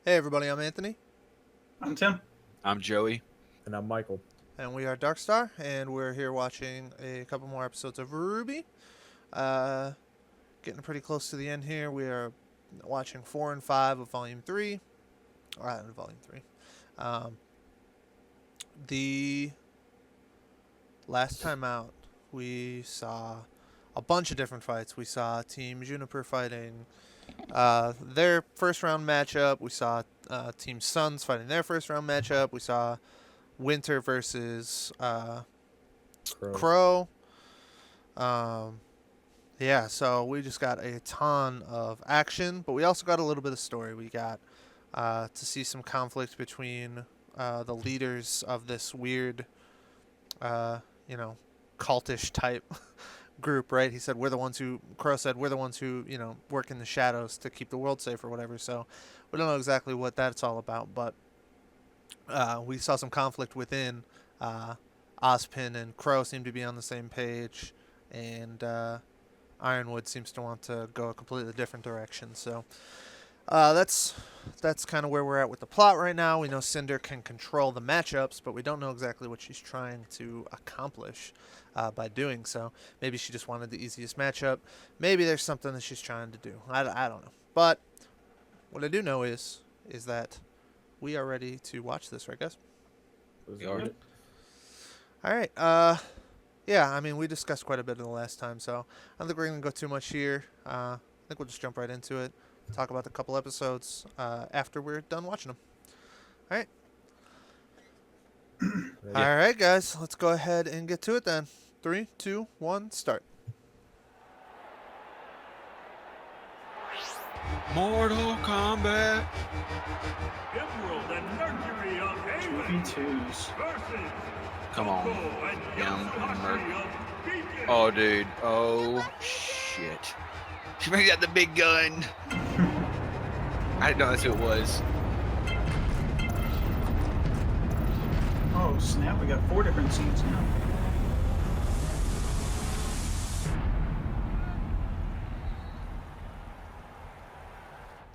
Hey everybody, I'm Anthony, I'm Tim. I'm Joey. And I'm Michael. and we are DarkStar, and we're here watching a couple more episodes of RWBY. Uh, Getting pretty close to the end here. We are watching 4 and 5 of Volume 3. Volume 3. Um, the last time out, we saw a bunch of different fights. We saw Team Juniper fighting their first round matchup. We saw Team Suns fighting their first round matchup. We saw Winter versus Crow. Yeah, so we just got a ton of action, but we also got a little bit of story. We got to see some conflict between the leaders of this weird, cultish type group, right? He said Crow said we're the ones who, work in the shadows to keep the world safe or whatever. So we don't know exactly what that's all about, but we saw some conflict within. Ozpin and Crow seem to be on the same page, and Ironwood seems to want to go a completely different direction. So that's kind of where we're at with the plot right now. We know Cinder can control the matchups, but we don't know exactly what she's trying to accomplish by doing so. Maybe she just wanted the easiest matchup. Maybe there's something that she's trying to do. I don't know. But what I do know is that we are ready to watch this, right, guys? We are. All right. Yeah, I mean, we discussed quite a bit in the last time, so I don't think we're going to go too much here. I think we'll just jump right into it, talk about the couple episodes after we're done watching them. All right. All right, guys, let's go ahead and get to it then. 3, 2, 1, start. Mortal Kombat. Emerald and Mercury of Haven 2v2s. versus Come on. Coco and Young Yasuhashi Merc. of Beacon. Oh, dude. Oh, shit. She brings out the big gun. I didn't know that's who it was. Oh snap, we got 4 different seats now.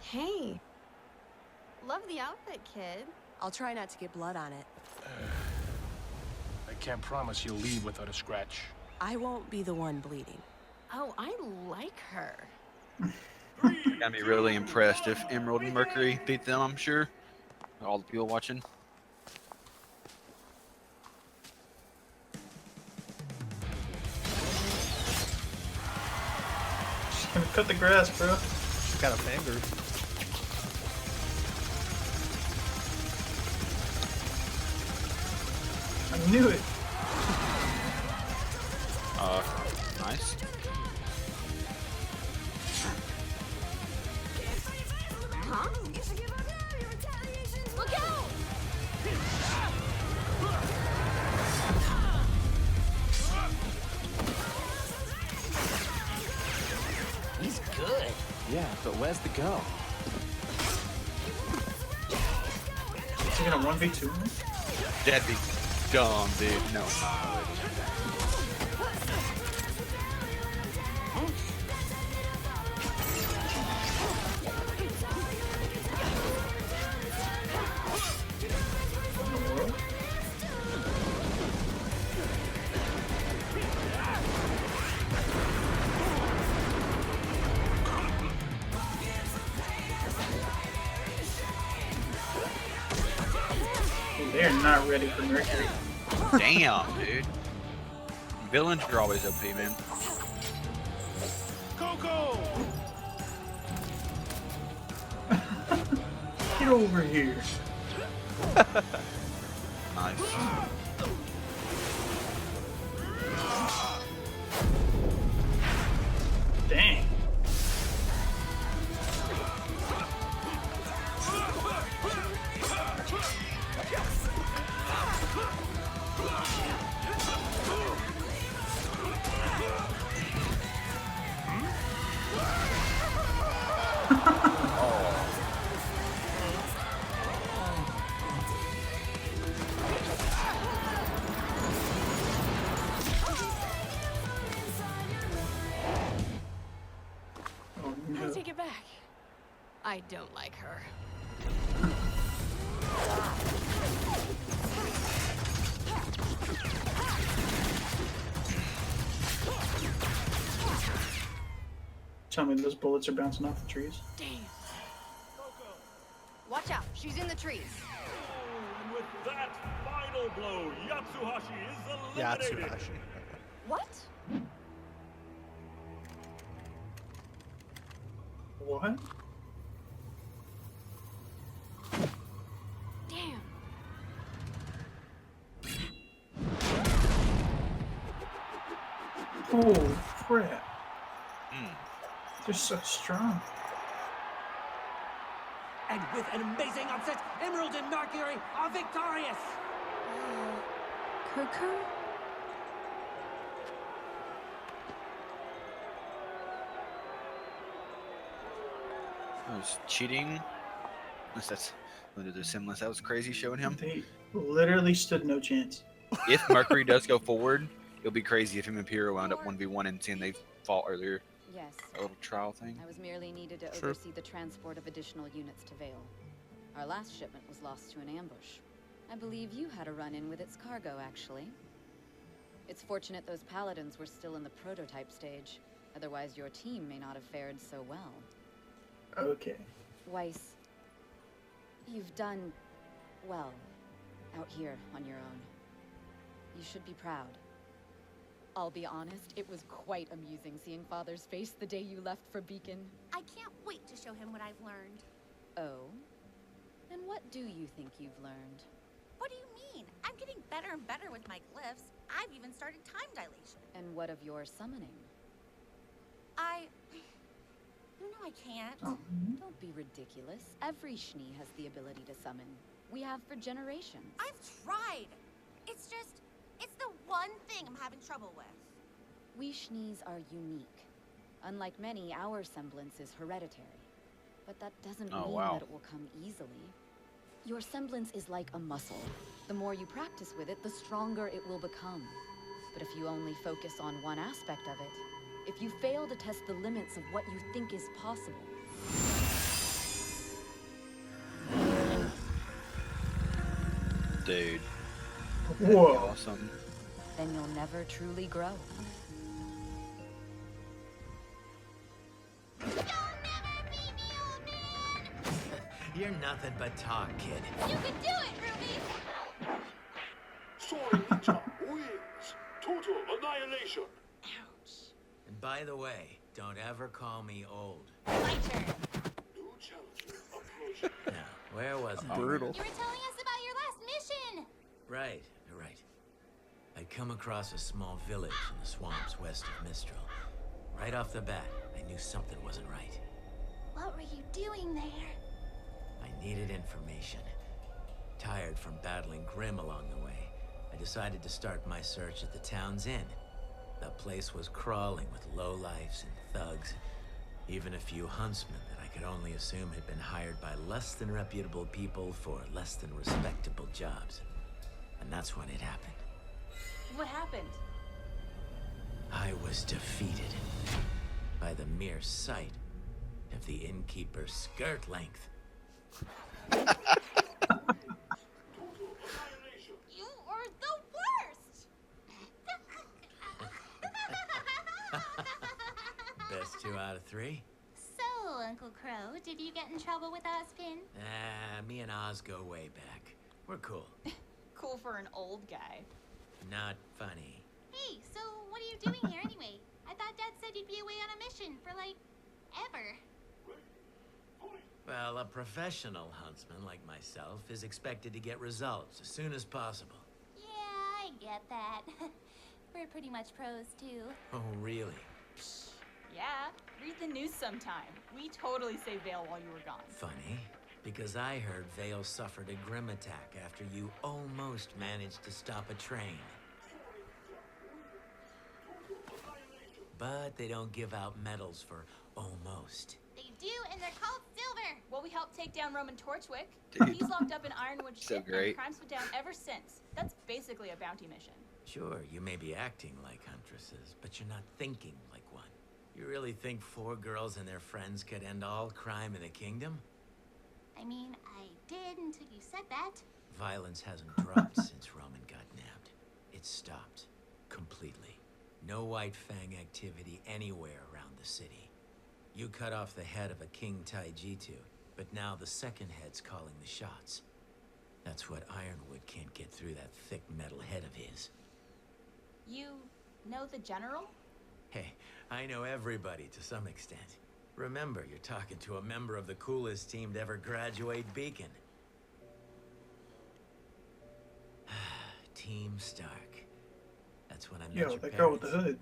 Hey. Love the outfit, kid. I'll try not to get blood on it. I can't promise you'll leave without a scratch. I won't be the one bleeding. Oh, I like her. I'd be really impressed if Emerald and Mercury beat them, I'm sure. All the people watching. She's gonna cut the grass, bro. She's got a fan group. I knew it. Nice. Huh? Look out! He's good. Yeah, but where's the girl? Is he gonna 1v2 me? That'd be dumb, dude. No. What in the world? Oh, they're not ready for Mercury. Damn, dude. Villains are always OP, man. Coco! Get over here. Nice. Dang. I take it back. I don't like her. Tell me those bullets are bouncing off the trees. Damn. Watch out, she's in the trees. And with that final blow, Yatsuhashi is eliminated. Yatsuhashi. What? What? Damn. Holy crap. Mm. They're so strong. And with an amazing upset, Emerald and Mercury are victorious! Coco? I was cheating. Unless that's under the semblance. That was crazy showing him. They literally stood no chance. If Mercury does go forward, it'll be crazy if him and Pyro wound up 1v1 and seeing they fought earlier. Yes. A little trial thing. I was merely needed to Sure. oversee the transport of additional units to Vale. Our last shipment was lost to an ambush. I believe you had a run-in with its cargo, actually. It's fortunate those paladins were still in the prototype stage. Otherwise, your team may not have fared so well. Okay. Weiss, you've done well out here on your own. You should be proud. I'll be honest, it was quite amusing seeing Father's face the day you left for Beacon. I can't wait to show him what I've learned. Oh? And what do you think you've learned? What do you mean? I'm getting better and better with my glyphs. I've even started time dilation. And what of your summoning? You know I can't. Oh, Don't be ridiculous. Every Schnee has the ability to summon. We have for generations. I've tried. It's the one thing I'm having trouble with. We Schnees are unique. Unlike many, our semblance is hereditary. But that doesn't Oh, mean wow. that it will come easily. Your semblance is like a muscle. The more you practice with it, the stronger it will become. But if you only focus on one aspect of it, if you fail to test the limits of what you think is possible, Dude. whoa. Awesome. then you'll never truly grow. You're nothing but talk, kid. You can do it, RWBY! Soaring Ninja wins. Total annihilation. Ouch. And by the way, don't ever call me old. My turn. New challenger approaching. Now, where was I? Brutal. You were telling us about your last mission. Right, you're right. I'd come across a small village in the swamps west of Mistral. Right off the bat, I knew something wasn't right. What were you doing there? I needed information. Tired from battling Grimm along the way, I decided to start my search at the town's inn. The place was crawling with lowlifes and thugs, even a few huntsmen that I could only assume had been hired by less than reputable people for less than respectable jobs. And that's when it happened. What happened? I was defeated by the mere sight of the innkeeper's skirt length. You are the worst! Best 2 out of 3? So, Uncle Crow, did you get in trouble with Ozpin? Me and Oz go way back. We're cool. Cool for an old guy. Not funny. Hey, so what are you doing here anyway? I thought Dad said you'd be away on a mission for, like, ever. Well, a professional huntsman like myself is expected to get results as soon as possible. Yeah, I get that. We're pretty much pros, too. Oh, really? Yeah, read the news sometime. We totally saved Vale while you were gone. Funny, because I heard Vale suffered a Grimm attack after you almost managed to stop a train. But they don't give out medals for almost. They do, and they're called silver. Well, we helped take down Roman Torchwick. Dude. He's locked up in Ironwood So ship, great. and crime's been down ever since. That's basically a bounty mission. Sure, you may be acting like huntresses, but you're not thinking like one. You really think 4 girls and their friends could end all crime in the kingdom? I mean, I did until you said that. Violence hasn't dropped since Roman got nabbed. It's stopped. Completely. No White Fang activity anywhere around the city. You cut off the head of a King Taijitu, but now the second head's calling the shots. That's what Ironwood can't get through that thick metal head of his. You know the general? Hey, I know everybody to some extent. Remember, you're talking to a member of the coolest team to ever graduate Beacon. Team Stark. That's when I met Yo, your that girl with parents. the hood.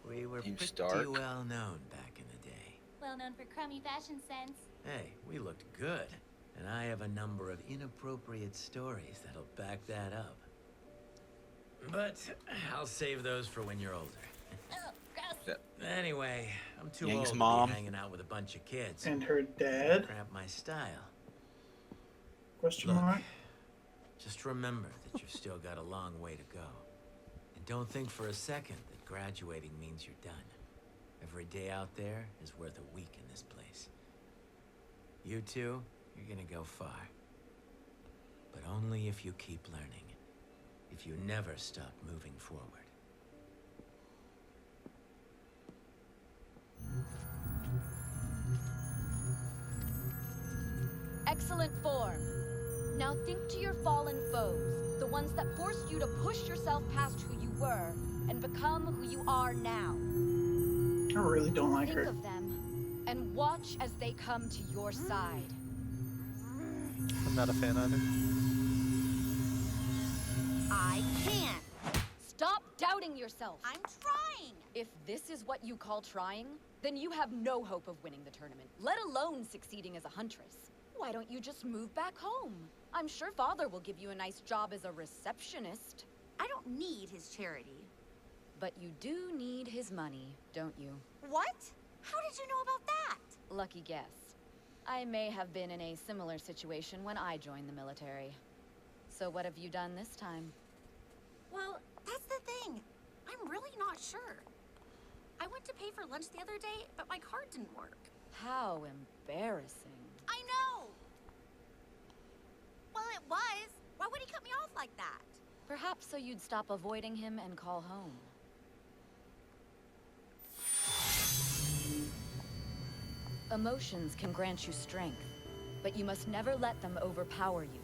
We were Team pretty Stark. well known back in the day. Well known for crummy fashion sense. Hey, we looked good. And I have a number of inappropriate stories that'll back that up. But I'll save those for when you're older. Oh, gross. Anyway, I'm too Yang's old mom. to be hanging out with a bunch of kids. And her dad? Cramp my style. Question Look, mark. just remember that you've still got a long way to go. And don't think for a second that graduating means you're done. Every day out there is worth a week in this place. You two, you're gonna go far. But only if you keep learning. If you never stop moving forward. Excellent form. Now think to your fallen foes, the ones that forced you to push yourself past who you were and become who you are now. I really don't like Think her. of them and watch as they come to your side. I'm not a fan either. I can't. Stop doubting yourself. I'm trying. If this is what you call trying, then you have no hope of winning the tournament, let alone succeeding as a huntress. Why don't you just move back home? I'm sure Father will give you a nice job as a receptionist. I don't need his charity. But you do need his money, don't you? What? How did you know about that? Lucky guess. I may have been in a similar situation when I joined the military. So what have you done this time? Well, that's the thing. I'm really not sure. I went to pay for lunch the other day, but my card didn't work. How embarrassing. I know! Well, it was. Why would he cut me off like that? Perhaps so you'd stop avoiding him and call home. Emotions can grant you strength, but you must never let them overpower you.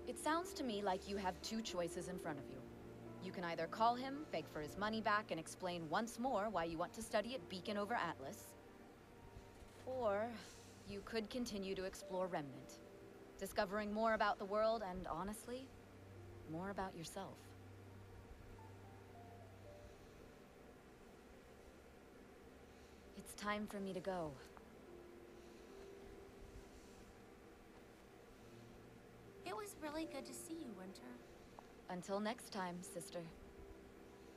It sounds to me like you have two choices in front of you. You can either call him, beg for his money back, and explain once more why you want to study at Beacon over Atlas. Or you could continue to explore Remnant, discovering more about the world and, honestly, more about yourself. It's time for me to go. It was really good to see you, Winter. Until next time, sister.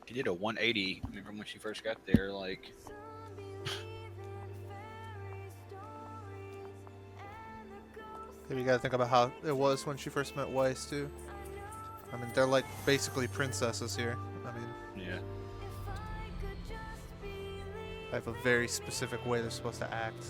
She did a 180. Remember when she first got there? Like, You gotta think about how it was when she first met Weiss too. I mean, they're like basically princesses here. I mean, yeah. they have a very specific way they're supposed to act.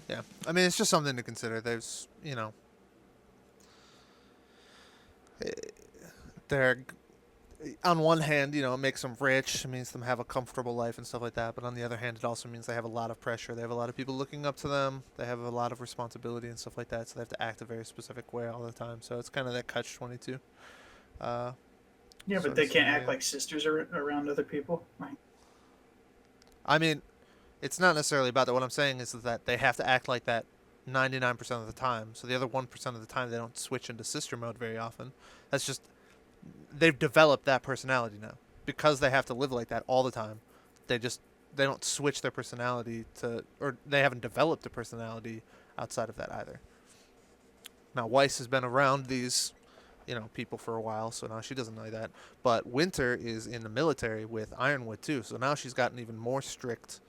Yeah, I mean, it's just something to consider. There's, you know, they're, on one hand, you know, it makes them rich. It means them have a comfortable life and stuff like that. But on the other hand, it also means they have a lot of pressure. They have a lot of people looking up to them. They have a lot of responsibility and stuff like that. So they have to act a very specific way all the time. So it's kind of that catch-22. Yeah, sort but of they can't act scenario. like sisters around other people. Like, I mean, it's not necessarily about that. What I'm saying is that they have to act like that 99% of the time. So the other 1% of the time, they don't switch into sister mode very often. That's just, they've developed that personality now. Because they have to live like that all the time, they don't switch their personality to, or they haven't developed a personality outside of that either. Now, Weiss has been around these, you know, people for a while, so now she doesn't know that. But Winter is in the military with Ironwood too, so now she's got an even more strict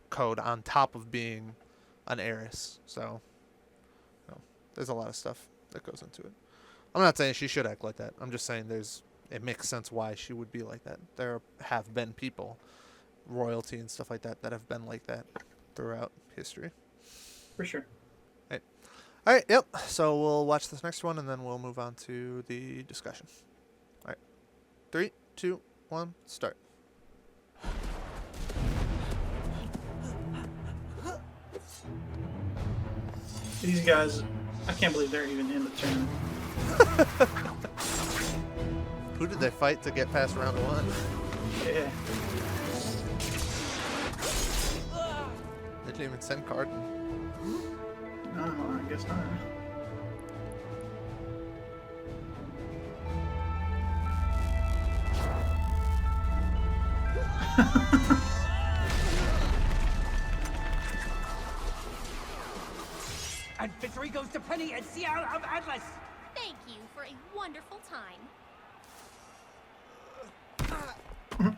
code on top of being an heiress. So, you know, there's a lot of stuff that goes into it. I'm not saying she should act like that. I'm just saying it makes sense why she would be like that. There have been people, royalty and stuff like that have been like that throughout history. For sure. All right, yep. So we'll watch this next one, and then we'll move on to the discussion. All right. 3, 2, 1, start. These guys, I can't believe they're even in the tournament. Who did they fight to get past round 1? Yeah. They didn't even send Carden. No, I guess not. And victory goes to Penny and SAO Abridged. Thank you for a wonderful time. Penny!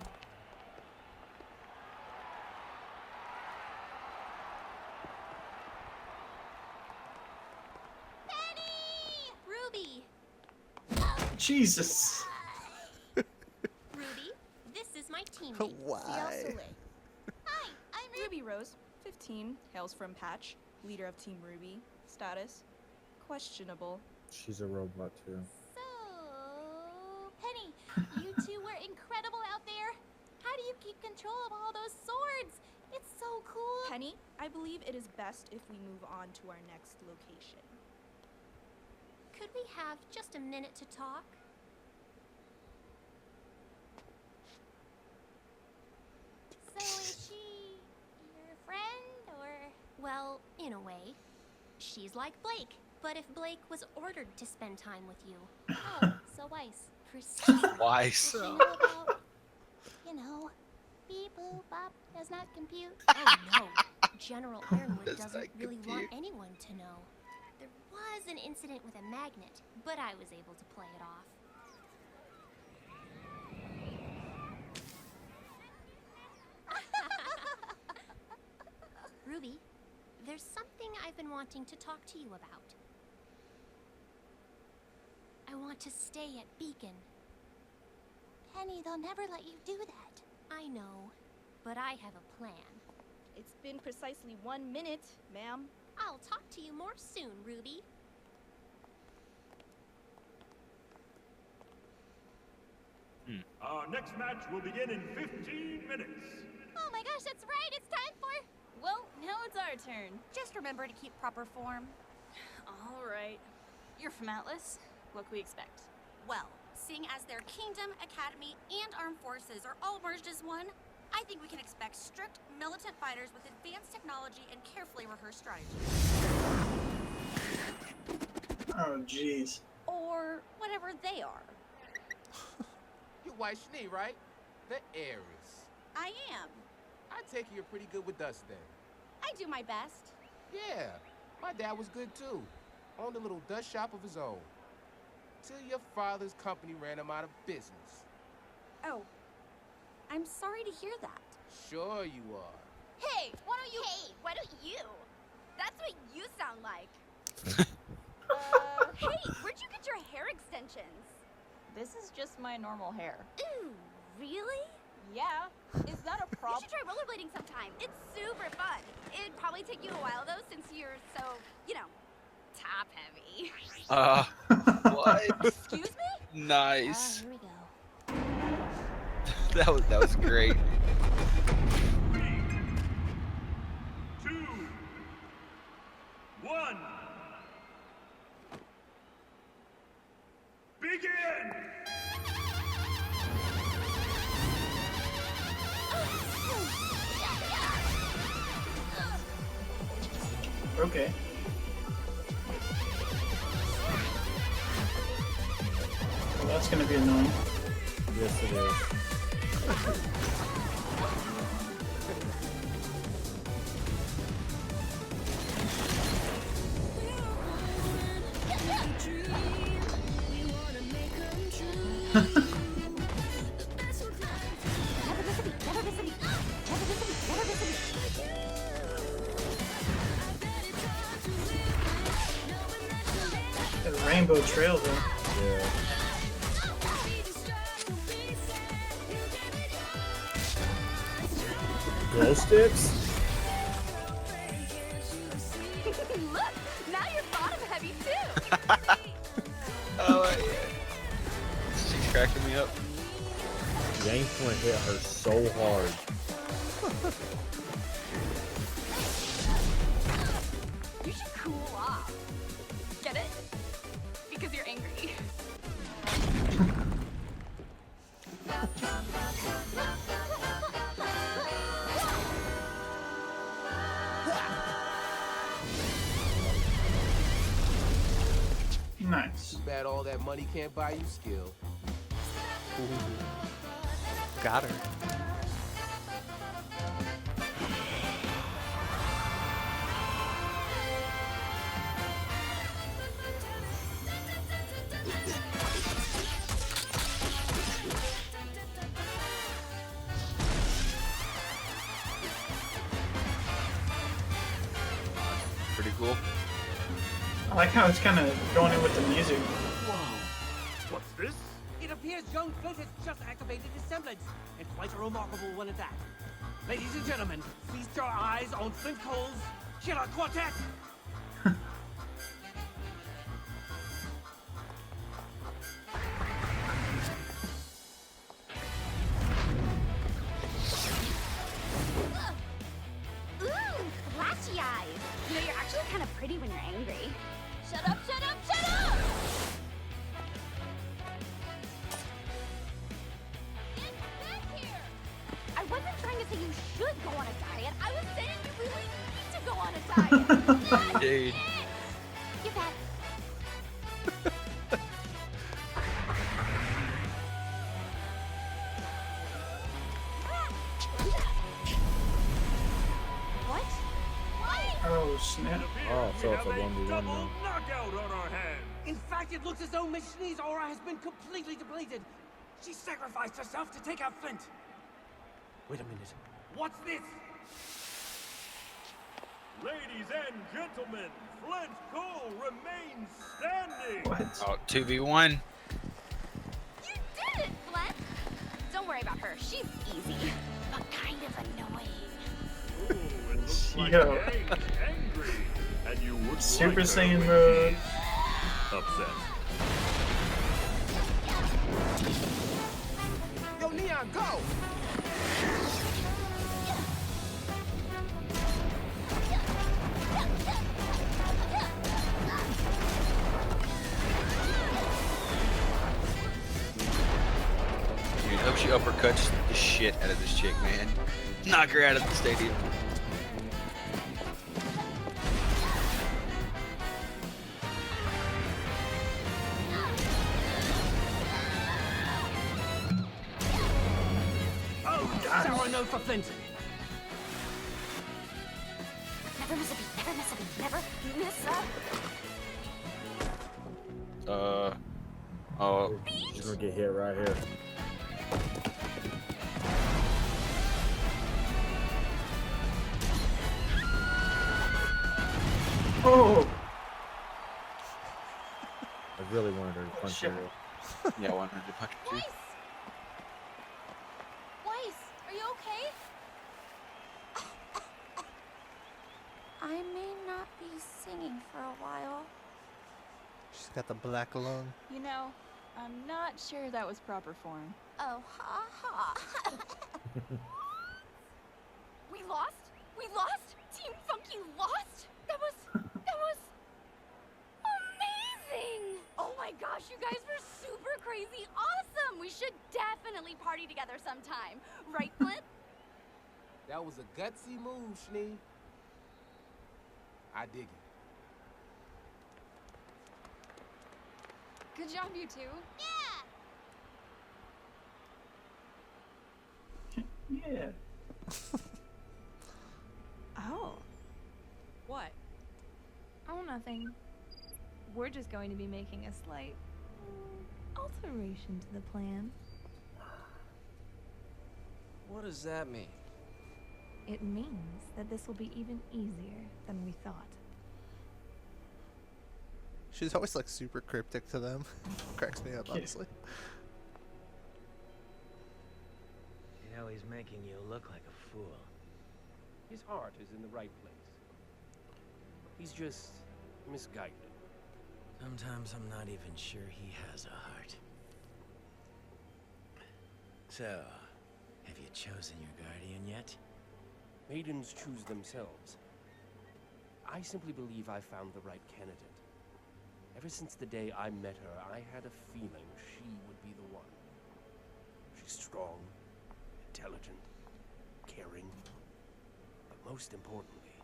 Ruby! Jesus. Ruby, this is my teammate. Why? Hi, I'm Ruby. Ruby Rose, 15, hails from Patch, leader of Team RWBY. Status, questionable. She's a robot too. So, Penny, you two were incredible out there. How do you keep control of all those swords? It's so cool. Penny, I believe it is best if we move on to our next location. Could we have just a minute to talk? So is she your friend, or? Well, in a way. She's like Blake, but if Blake was ordered to spend time with you. Oh, so Weiss. Precisely. Weiss. Does she know about, you know, beep boop bop does not compute? Oh no. General Ironwood Does doesn't not really want compute. anyone to know. There was an incident with a magnet, but I was able to play it off. Ruby, there's something I've been wanting to talk to you about. I want to stay at Beacon. Penny, they'll never let you do that. I know, but I have a plan. It's been precisely 1 minute, ma'am. I'll talk to you more soon, Ruby. Our next match will begin in 15 minutes. Oh my gosh, that's right! It's time for... Well, now it's our turn. Just remember to keep proper form. All right. You're from Atlas. What can we expect? Well, seeing as their kingdom, academy, and armed forces are all merged as one, I think we can expect strict, militant fighters with advanced technology and carefully rehearsed strategies. Oh, jeez. Or whatever they are. You White Schnee, right? The heiress. I am. I take it you're pretty good with us then. I do my best. Yeah, my dad was good too. Owned a little dust shop of his own. Till your father's company ran him out of business. Oh, I'm sorry to hear that. Sure you are. Hey, why don't you... Hey, why don't you? That's what you sound like. Hey, where'd you get your hair extensions? This is just my normal hair. Ooh, really? Yeah, is that a You problem? should try rollerblading sometime. It's super fun. It'd probably take you a while though, since you're so, you know, top heavy. What? Excuse me? Nice. Here we go. That was great. 3, 2, 1. Begin! Okay. Well, that's gonna be annoying. Yes, it is. The rainbow trail though. Yeah. Glow sticks? Look, now you're bottom heavy too. Oh yeah. She's cracking me up. Yang Flint hit her so hard. You should cool off. Get it? Because you're angry. Nice. Too bad all that money can't buy you skill. Got her. Pretty cool. I like how it's kind of going in with the music. What's this? It appears young Flint has just activated his semblance, and quite a remarkable one at that. Ladies and gentlemen, feast your eyes on Flint Cole's Killer Quartet! Ooh, flashy eyes. You know, you're actually kind of pretty when you're angry. Shut up, shut up, shut up! Get back here! I wasn't trying to say you should go on a diet. I was saying you really need to go on a diet. Dude. Get back. What? Oh snap! Oh, so it's a 1v1 now. Knockout on our hands. In fact, it looks as though Miss Schnee's aura has been completely depleted. She sacrificed herself to take out Flint. Wait a minute. What's this? Ladies and gentlemen, Flint Cole remains standing. What? Oh, 2v1. You did it, Flint! Don't worry about her. She's easy, but kind of annoying. Ooh, it looks like Yo. Yang's angry, and you would Super like her Saiyan when mode. she's upset. Yo, Neon, go! Dude, hope she uppercuts the shit out of this chick, man. Knock her out of the stadium. Sour note for Flint. Never miss a beat, never miss a beat, never miss a... Oh. She's gonna get hit right here. Oh! I really wanted her to punch shit. her. Yeah, I wanted to punch her too. Weiss, are you okay? I may not be singing for a while. She's got the black lung. You know, I'm not sure that was proper form. Oh, ha ha. We lost? We lost? Team Funky lost? That was amazing! Oh my gosh, you guys were super crazy awesome! We should definitely party together sometime. Right, Flint? That was a gutsy move, Schnee. I dig it. Good job, you two. Yeah. Oh. What? Oh, nothing. We're just going to be making a slight alteration to the plan. What does that mean? It means that this will be even easier than we thought. She's always like super cryptic to them. Cracks me up, honestly. You know, he's making you look like a fool. His heart is in the right place. He's just misguided. Sometimes I'm not even sure he has a heart. So, have you chosen your guardian yet? Maidens choose themselves. I simply believe I found the right candidate. Ever since the day I met her, I had a feeling she would be the one. She's strong, intelligent, caring, but most importantly,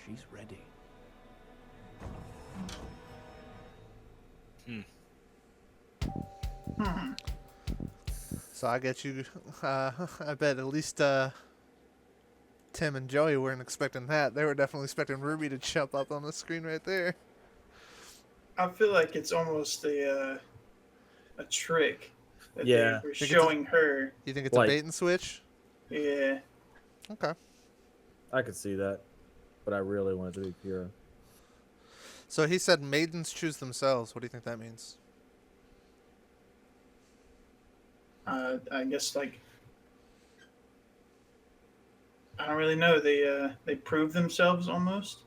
she's ready. So I get you. I bet at least Tim and Joey weren't expecting that. They were definitely expecting Ruby to jump up on the screen right there. I feel like it's almost a trick that Yeah. they were showing her. You think it's Like- a bait and switch? Yeah. Okay. I could see that, but I really want it to be pure. So he said maidens choose themselves. What do you think that means? I guess like I don't really know. They prove themselves almost,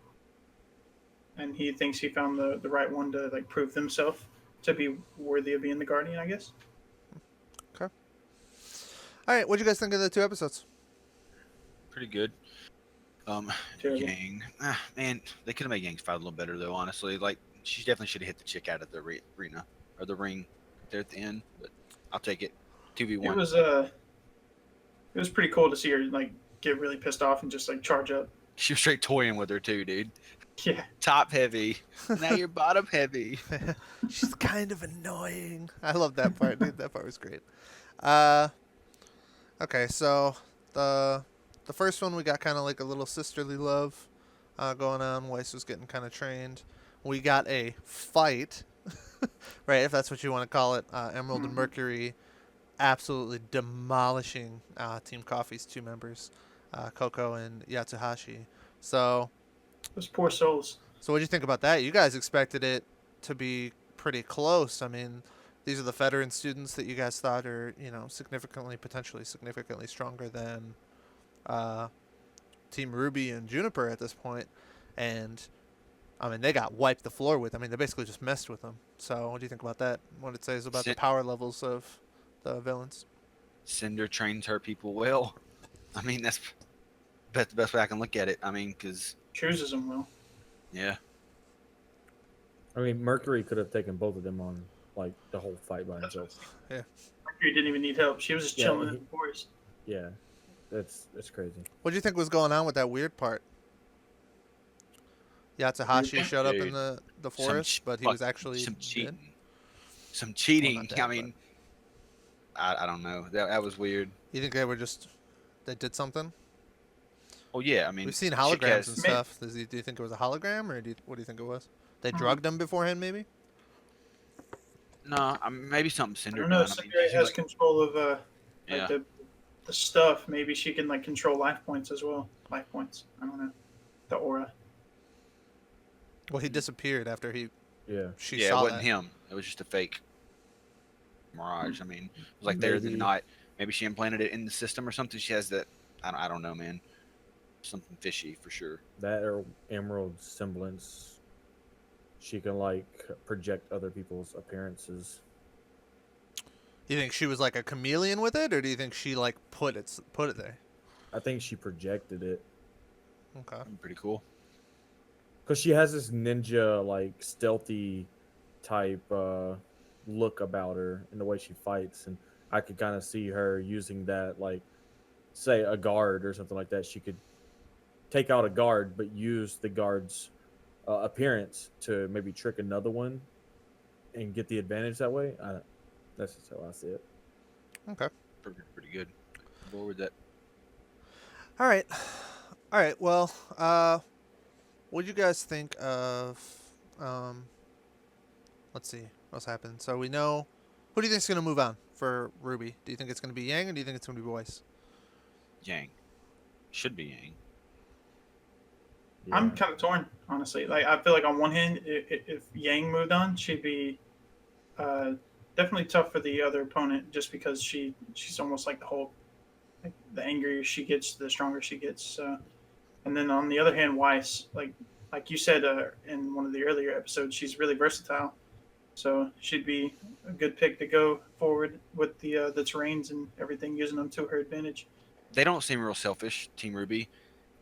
and he thinks he found the right one to like prove himself to be worthy of being the guardian. I guess. Okay. All right. What do you guys think of the 2 episodes? Pretty good. Terrible. Yang. Man, they could have made Yang's fight a little better though. Honestly, like she definitely should have hit the chick out of the arena or the ring there at the end. But I'll take it. 2v1. It was pretty cool to see her like get really pissed off and just like charge up. She was straight toying with her too, dude. Yeah. Top heavy. Now you're bottom heavy. She's kind of annoying. I love that part, dude. That part was great. Okay, so the first one we got kind of like a little sisterly love going on. Weiss was getting kind of trained. We got a fight, right? If that's what you want to call it. Emerald and Mercury absolutely demolishing Team Coffee's 2 members, Coco and Yatsuhashi. So Those poor souls. So what do you think about that? You guys expected it to be pretty close. I mean, these are the veteran students that you guys thought are, you know, potentially significantly stronger than Team RWBY and Juniper at this point. And, I mean, they got wiped the floor with. I mean, they basically just messed with them. So what do you think about that? What it says about the power levels of the villains? Cinder trains her people well. I mean, that's the best way I can look at it. I mean, because... Chooses them well. Yeah. I mean, Mercury could have taken both of them on, like, the whole fight by himself. Yeah. Mercury didn't even need help. She was just chilling in the forest. Yeah. That's crazy. What do you think was going on with that weird part? Yatsuhashi showed up in the forest, but he was actually some cheating. dead? Some cheating. Well, not dead, I mean, I don't know. That was weird. You think they did something? Oh yeah, I mean, we've seen holograms and stuff. Do you think it was a hologram, or what do you think it was? They drugged him beforehand, maybe? No, maybe something Cinder I don't know. done. Cinder has control of yeah. like the stuff. Maybe she can like control life points as well. Life points. I don't know. The aura. Well, he disappeared after he. Yeah. She it saw wasn't that. him. It was just a fake mirage. I mean, it was like there than not. Maybe she implanted it in the system or something. She has that. I don't know, man. Something fishy for sure. That or Emerald semblance. She can like project other people's appearances. Do you think she was like a chameleon with it, or do you think she like put it there? I think she projected it. Okay. Pretty cool. Because she has this ninja like stealthy type look about her in the way she fights, and I could kind of see her using that, like say a guard or something like that. She could take out a guard, but use the guard's appearance to maybe trick another one and get the advantage that way. That's just how I see it. Okay. Pretty good. I'm bored with that. All right. Well, what do you guys think of? Let's see what's happened. So we know who do you think is going to move on for RWBY? Do you think it's going to be Yang, or do you think it's going to be Weiss? Yang. Should be Yang. I'm kind of torn, honestly. Like I feel like on one hand, if Yang moved on, she'd be definitely tough for the other opponent, just because she's almost like the whole. Like the angrier she gets, the stronger she gets. And then on the other hand, Weiss, like you said in one of the earlier episodes, she's really versatile. So she'd be a good pick to go forward with the terrains and everything, using them to her advantage. They don't seem real selfish, Team RWBY,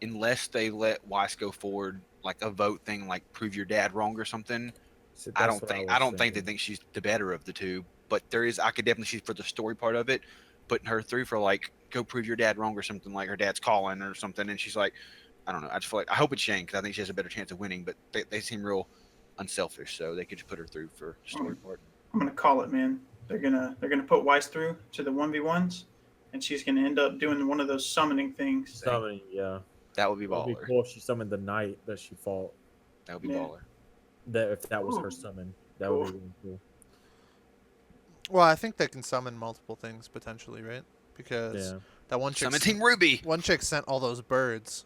unless they let Weiss go forward like a vote thing, like prove your dad wrong or something. So I that's don't what think was they thinking. think she's the better of the two. But I could definitely see for the story part of it, putting her through for like go prove your dad wrong or something, like her dad's calling or something, and she's like, I don't know. I just feel like I hope it's Shane because I think she has a better chance of winning. But they seem real unselfish, so they could just put her through for the story part. I'm gonna call it, man. They're gonna put Weiss through to the 1v1s, and she's gonna end up doing one of those summoning things. Summoning, yeah. That would be That'd baller. be cool if she summoned the knight that she fought. That would be baller. That if that was Ooh. her summon, that would be really cool. Well, I think they can summon multiple things potentially, right? Because that one chick, Summon Team RWBY. One chick sent all those birds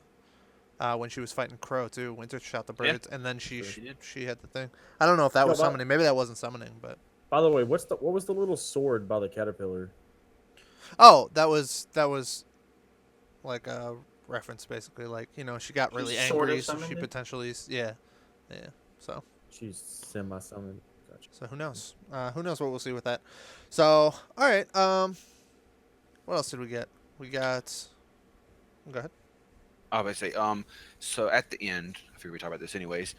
when she was fighting Crow too. Winter shot the birds, and then she had the thing. I don't know if that was summoning. Maybe that wasn't summoning, but. By the way, what was the little sword by the caterpillar? Oh, that was like a reference, basically. Like, she got really angry, so she potentially, yeah. So she's semi-summoned. Gotcha. So who knows? Who knows what we'll see with that? So all right. What else did we get? We got. Go ahead. I was gonna say, so at the end, I figure we talk about this anyways.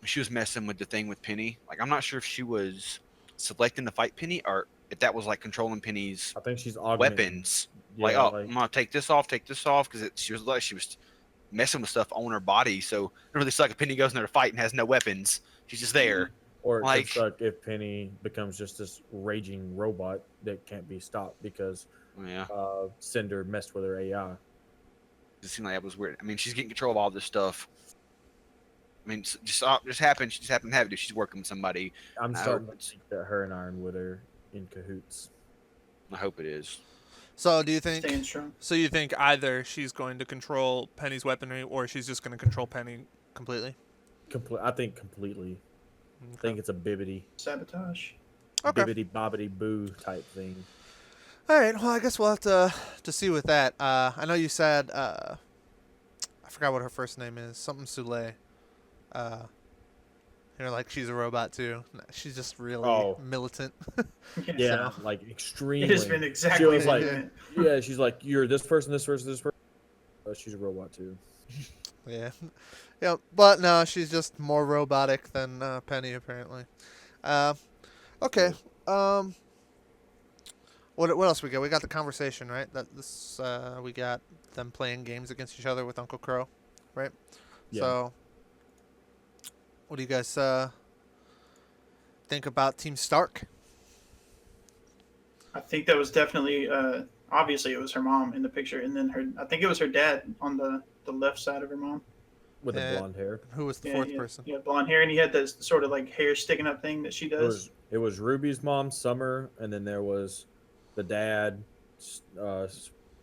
She was messing with the thing with Penny. Like, I'm not sure if she was selecting to fight Penny or if that was like controlling Penny's I think she's weapons. Yeah, like, I'm gonna take this off, because she was messing with stuff on her body. So it really sucks if Penny goes in there to fight and has no weapons. She's just there. Or it like, could suck if Penny becomes just this raging robot that can't be stopped because Cinder messed with her AI. It seemed like that was weird. I mean, she's getting control of all this stuff. I mean, just happened. She just happened to have it. She's working with somebody. I'm starting to think that her and Ironwood are in cahoots. I hope it is. So do you think? Staying strong. So you think either she's going to control Penny's weaponry, or she's just going to control Penny completely? I think completely. Okay. I think it's a bibbity sabotage. Okay. Bibbity bobbity boo type thing. All right. Well, I guess we'll have to see with that. I know you said I forgot what her first name is. Something Soule. Like she's a robot too. She's just really militant. Yeah, so. Like extremely. It has been exactly. She was like, yeah, she's like, you're this person, this person, this person. She's a robot too. Yeah. Yeah, but no, she's just more robotic than Penny apparently. Okay. What else we got? We got the conversation, right? We got them playing games against each other with Uncle Crow, right? Yeah. So, what do you guys think about Team Stark? I think that was definitely obviously it was her mom in the picture, and then I think it was her dad on the left side of her mom. With the blonde hair. Who was the fourth person? Yeah, blonde hair, and he had this sort of like hair sticking up thing that she does. It was RWBY's mom, Summer, and then there was the dad,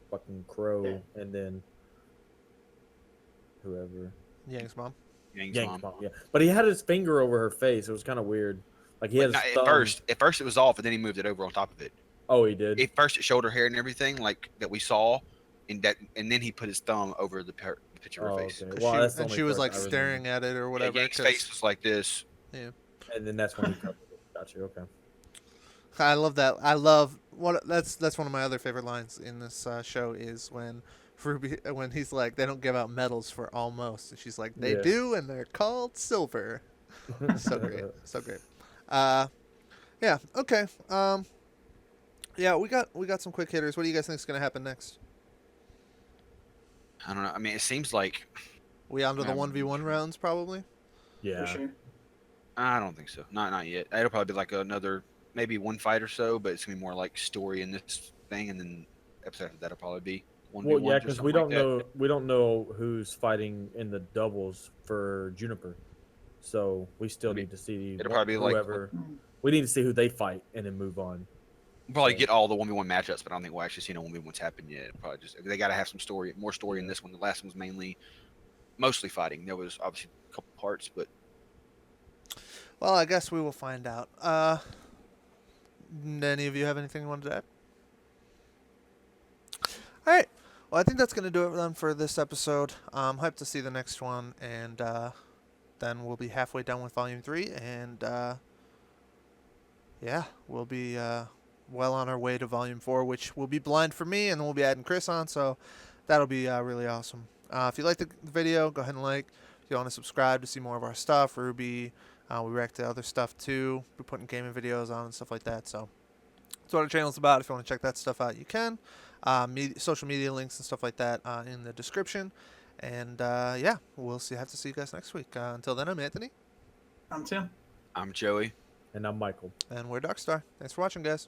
fucking Crow, and then whoever. Yang's mom. Yang's mom. Yeah. But he had his finger over her face. It was kind of weird. Like he had his thumb. At first it was off, and then he moved it over on top of it. Oh, he did. At first it showed her hair and everything, like that we saw, and then he put his thumb over the picture of her face. Okay. Well, she was like staring at it or whatever. Yeah, Yang's face was like this. Yeah. And then that's when he covered it. Got you. Okay. I love that. That's one of my other favorite lines in this show is when RWBY, when he's like, they don't give out medals for almost, and she's like, they do, and they're called silver. So great. So great. Yeah. Okay. Yeah, we got some quick hitters. What do you guys think is going to happen next? I don't know. I mean, it seems like we onto the 1v1 rounds probably. Yeah. For sure. I don't think so. Not yet. It'll probably be like another maybe one fight or so, but it's gonna be more like story in this thing, and then episode after that'll probably be 1v1. Well, yeah, because we don't know who's fighting in the doubles for Juniper, so we still need to see. It'll probably be whoever. We need to see who they fight and then move on. We'll probably get all the 1v1 matchups, but I don't think we'll actually see no 1v1s happen yet. Probably just they got to have some story, more story in this one. The last one was mainly mostly fighting. There was obviously a couple parts, but Well, I guess we will find out. Any of you have anything you wanted to add? All right. Well, I think that's going to do it then for this episode. I'm hyped to see the next one, and then we'll be halfway done with Volume 3, and yeah, we'll be well on our way to Volume 4, which will be blind for me, and we'll be adding Chris on, so that'll be really awesome. If you liked the video, go ahead and like. If you want to subscribe to see more of our stuff, RWBY, we react to other stuff too. We're putting gaming videos on and stuff like that, so that's what our channel's about. If you want to check that stuff out, you can. Social media links and stuff like that in the description. And yeah, we'll have to see you guys next week. Until then, I'm Anthony. I'm Tim. I'm Joey. And I'm Michael. And we're DarkStar. Thanks for watching, guys.